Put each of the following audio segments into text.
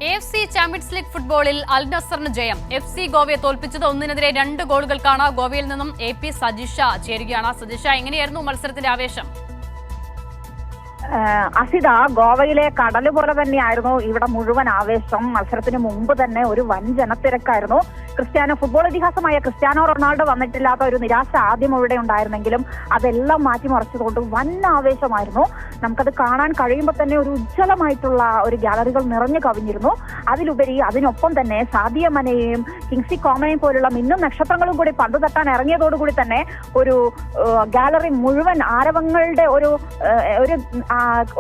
AFC champions league ഫുട്ബോളിൽ അൽ നസറിന് ജയം. FC ഗോവയെ തോൽപ്പിച്ചത് 1-2 ഗോളുകൾക്കാണ്. ഗോവയിൽ നിന്നും AP സജിഷ ചേരുകയാണ്. സജിഷ, എങ്ങനെയായിരുന്നു മത്സരത്തിന്റെ ആവേശം? അസിത, ഗോവയിലെ കടല് പോലെ തന്നെയായിരുന്നു ഇവിടെ മുഴുവൻ ആവേശം. മത്സരത്തിന് മുമ്പ് തന്നെ ഒരു വൻ ജനത്തിരക്കായിരുന്നു. ഫുട്ബോൾ ഇതിഹാസമായ ക്രിസ്ത്യാനോ റൊണാൾഡോ വന്നിട്ടില്ലാത്ത ഒരു നിരാശ ആദ്യം ഇവിടെ ഉണ്ടായിരുന്നെങ്കിലും അതെല്ലാം മാറ്റിമറിച്ചതുകൊണ്ട് വൻ ആവേശമായിരുന്നു. നമുക്കത് കാണാൻ കഴിയുമ്പോൾ തന്നെ ഒരു ഉജ്ജ്വലമായിട്ടുള്ള ഒരു ഗാലറികൾ നിറഞ്ഞു കവിഞ്ഞിരുന്നു. അതിലുപരി അതിനൊപ്പം തന്നെ സാദിയ മനയെയും കിങ്സി കോമനെയും പോലുള്ള മിന്നും നക്ഷത്രങ്ങളും കൂടി പന്ത് തട്ടാൻ ഇറങ്ങിയതോടുകൂടി തന്നെ ഒരു ഗാലറി മുഴുവൻ ആരവങ്ങളുടെ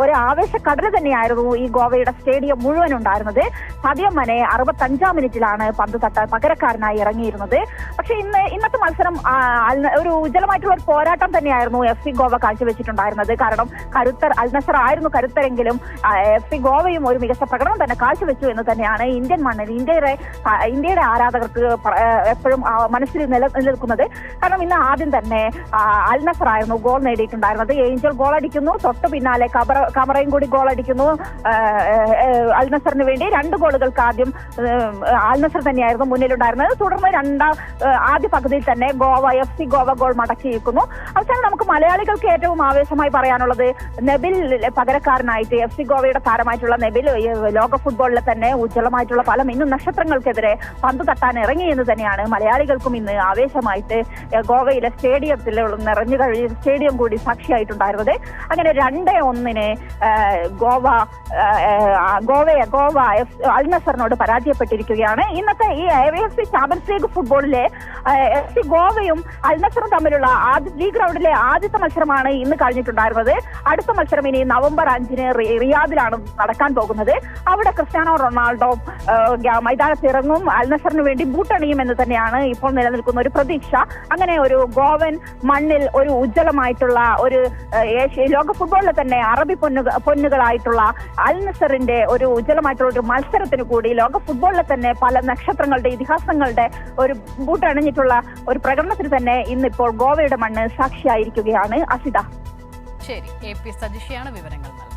ഒരു ആവേശക്കടല് തന്നെയായിരുന്നു ഈ ഗോവയുടെ സ്റ്റേഡിയം മുഴുവൻ ഉണ്ടായിരുന്നത്. സാദിയ മനെ 65-ാം മിനിറ്റിലാണ് പന്ത് തട്ടാൻ പകരക്കാരനായി ഇറങ്ങിയിരുന്നത്. പക്ഷെ ഇന്നത്തെ മത്സരം ഒരു ഉജ്ജ്വലമായിട്ടുള്ള ഒരു പോരാട്ടം തന്നെയായിരുന്നു FC ഗോവ കാഴ്ചവെച്ചിട്ടുണ്ടായിരുന്നത്. കാരണം അൽ നസർ ആയിരുന്നു കരുത്തരെങ്കിലും FC ഗോവയും ഒരു മികച്ച പ്രകടനം തന്നെ കാഴ്ചവെച്ചു എന്ന് തന്നെയാണ് ഇന്ത്യൻ മണ്ണിൽ ഇന്ത്യയുടെ ആരാധകർക്ക് എപ്പോഴും മനസ്സിൽ നിലനിൽക്കുന്നത്. കാരണം ഇന്ന് ആദ്യം തന്നെ അൽ നസർ ആയിരുന്നു ഗോൾ നേടിയിട്ടുണ്ടായിരുന്നത്. ഏഞ്ചൽ ഗോൾ അടിക്കുന്നു, തൊട്ടു പിന്നാലെ കമറയും കൂടി ഗോൾ അടിക്കുന്നു അൽ നസറിന് വേണ്ടി. 2 ഗോളുകൾക്ക് ആദ്യം അൽ നസർ തന്നെയായിരുന്നു മുന്നിലുണ്ടായിരുന്നത്. തുടർന്ന് ആദ്യ പകുതിയിൽ തന്നെ FC ഗോവ ഗോൾ മടക്കിയിരിക്കുന്നു. അവസാനം നമുക്ക് മലയാളികൾക്ക് ഏറ്റവും ആവേശമായി പറയാനുള്ളത് നെബിൽ പകരക്കാരനായിട്ട് FC ഗോവയുടെ താരമായിട്ടുള്ള നെബിൽ ലോക ഫുട്ബോളിലെ തന്നെ ഉജ്ജ്വലമായിട്ടുള്ള പല മിന്നും നക്ഷത്രങ്ങൾക്കെതിരെ പന്ത് തട്ടാൻ ഇറങ്ങി എന്ന് തന്നെയാണ് മലയാളികൾക്കും ഇന്ന് ആവേശമായിട്ട് ഗോവയിലെ സ്റ്റേഡിയത്തിൽ നിറഞ്ഞു കഴിഞ്ഞ സ്റ്റേഡിയം കൂടി സാക്ഷിയായിട്ടുണ്ടായിരുന്നത്. അങ്ങനെ 2-1 ഗോവ അൽ നസറിനോട് പരാജയപ്പെട്ടിരിക്കുകയാണ്. ഇന്നത്തെ ഈ AFC ചാമ്പ്യൻസ് ലീഗ് ഫുട്ബോളിലെ FC ഗോവയും അൽ നസറും തമ്മിലുള്ള ലീഗ് റൗണ്ടിലെ ആദ്യത്തെ മത്സരമാണ് ഇന്ന് കഴിഞ്ഞിട്ടുണ്ടായിരുന്നത്. അടുത്ത മത്സരം ഇനി നവംബർ 5-ന് റിയാദിലാണ് നടക്കാൻ പോകുന്നത്. അവിടെ ക്രിസ്ത്യാനോ റൊണാൾഡോ മൈതാനത്തിറങ്ങും, അൽ നസറിന് വേണ്ടി ബൂട്ടണിയും എന്ന് തന്നെയാണ് ഇപ്പോൾ നിലനിൽക്കുന്ന ഒരു പ്രതീക്ഷ. അങ്ങനെ ഒരു ഗോവൻ മണ്ണിൽ ഒരു ഉജ്ജ്വലമായിട്ടുള്ള ഒരു ലോക ഫുട്ബോളിലെ തന്നെ അറബി പൊന്നുകളായിട്ടുള്ള അൽ നസറിന്റെ ഒരു ഉജ്ജ്വലമായിട്ടുള്ള ഒരു മത്സരത്തിന് കൂടി ലോക ഫുട്ബോളിലെ തന്നെ പല നക്ഷത്രങ്ങളുടെ ഇതിഹാസങ്ങളുടെ ഒരു ബൂട്ടണിഞ്ഞിട്ടുള്ള ഒരു പ്രകടനത്തിന് തന്നെ ഇന്നിപ്പോൾ ഗോവയുടെ മണ്ണ് സാക്ഷിയായിരിക്കുകയാണ്. അസിത. ശരി, AP സജിഷയാണ് വിവരങ്ങൾ നൽകുന്നത്.